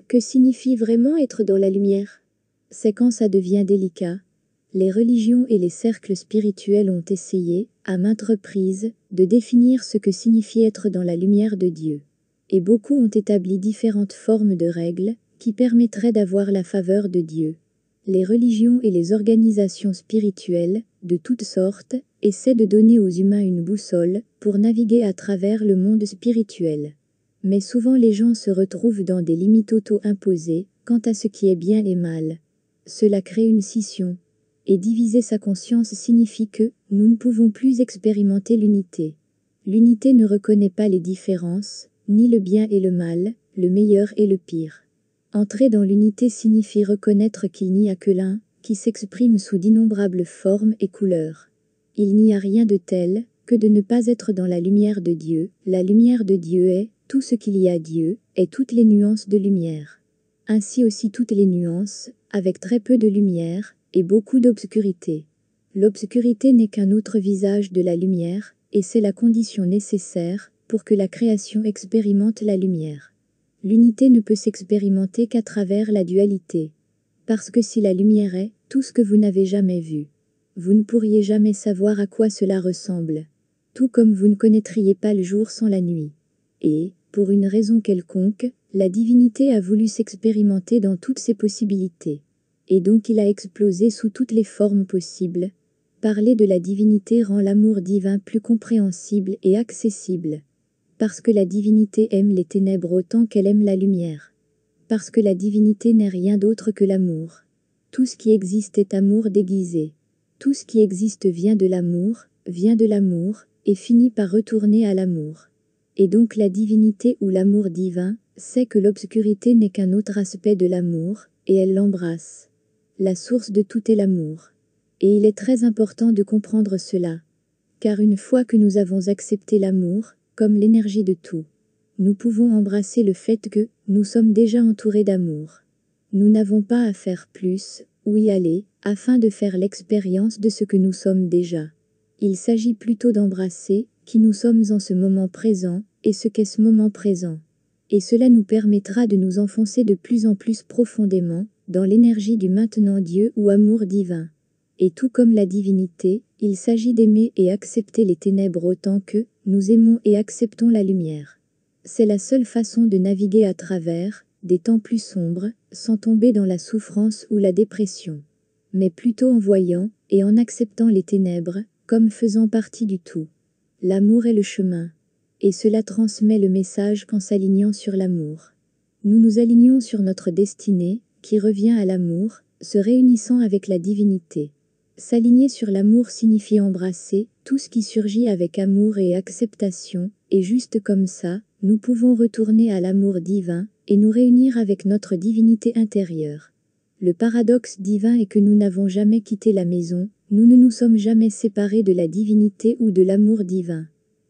Que signifie vraiment être dans la lumière? C'est quand ça devient délicat. Les religions et les cercles spirituels ont essayé, à maintes reprises, de définir ce que signifie être dans la lumière de Dieu. Et beaucoup ont établi différentes formes de règles qui permettraient d'avoir la faveur de Dieu. Les religions et les organisations spirituelles, de toutes sortes, essaient de donner aux humains une boussole pour naviguer à travers le monde spirituel. Mais souvent les gens se retrouvent dans des limites auto-imposées quant à ce qui est bien et mal. Cela crée une scission. Et diviser sa conscience signifie que nous ne pouvons plus expérimenter l'unité. L'unité ne reconnaît pas les différences, ni le bien et le mal, le meilleur et le pire. Entrer dans l'unité signifie reconnaître qu'il n'y a que l'un, qui s'exprime sous d'innombrables formes et couleurs. Il n'y a rien de tel que de ne pas être dans la lumière de Dieu. La lumière de Dieu est tout ce qu'il y a Dieu, est toutes les nuances de lumière. Ainsi aussi toutes les nuances, avec très peu de lumière, et beaucoup d'obscurité. L'obscurité n'est qu'un autre visage de la lumière, et c'est la condition nécessaire pour que la création expérimente la lumière. L'unité ne peut s'expérimenter qu'à travers la dualité. Parce que si la lumière est tout ce que vous n'avez jamais vu, vous ne pourriez jamais savoir à quoi cela ressemble. Tout comme vous ne connaîtriez pas le jour sans la nuit. Et, pour une raison quelconque, la divinité a voulu s'expérimenter dans toutes ses possibilités. Et donc il a explosé sous toutes les formes possibles. Parler de la divinité rend l'amour divin plus compréhensible et accessible. Parce que la divinité aime les ténèbres autant qu'elle aime la lumière. Parce que la divinité n'est rien d'autre que l'amour. Tout ce qui existe est amour déguisé. Tout ce qui existe vient de l'amour, et finit par retourner à l'amour. Et donc la divinité ou l'amour divin sait que l'obscurité n'est qu'un autre aspect de l'amour, et elle l'embrasse. La source de tout est l'amour. Et il est très important de comprendre cela. Car une fois que nous avons accepté l'amour, comme l'énergie de tout, nous pouvons embrasser le fait que nous sommes déjà entourés d'amour. Nous n'avons pas à faire plus, ou y aller, afin de faire l'expérience de ce que nous sommes déjà. Il s'agit plutôt d'embrasser qui nous sommes en ce moment présent, et ce qu'est ce moment présent. Et cela nous permettra de nous enfoncer de plus en plus profondément dans l'énergie du maintenant Dieu ou amour divin. Et tout comme la divinité, il s'agit d'aimer et accepter les ténèbres autant que nous aimons et acceptons la lumière. C'est la seule façon de naviguer à travers des temps plus sombres, sans tomber dans la souffrance ou la dépression. Mais plutôt en voyant et en acceptant les ténèbres, comme faisant partie du tout. L'amour est le chemin. Et cela transmet le message qu'en s'alignant sur l'amour. Nous nous alignons sur notre destinée, qui revient à l'amour, se réunissant avec la divinité. S'aligner sur l'amour signifie embrasser tout ce qui surgit avec amour et acceptation, et juste comme ça, nous pouvons retourner à l'amour divin, et nous réunir avec notre divinité intérieure. Le paradoxe divin est que nous n'avons jamais quitté la maison, nous ne nous sommes jamais séparés de la divinité ou de l'amour divin.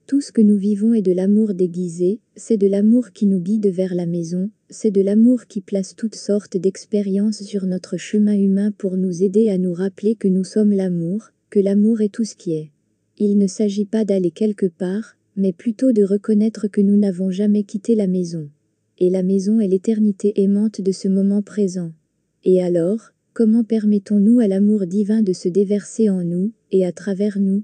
Tout ce que nous vivons est de l'amour déguisé, c'est de l'amour qui nous guide vers la maison, c'est de l'amour qui place toutes sortes d'expériences sur notre chemin humain pour nous aider à nous rappeler que nous sommes l'amour, que l'amour est tout ce qui est. Il ne s'agit pas d'aller quelque part, mais plutôt de reconnaître que nous n'avons jamais quitté la maison. Et la maison est l'éternité aimante de ce moment présent. Et alors, comment permettons-nous à l'amour divin de se déverser en nous, et à travers nous,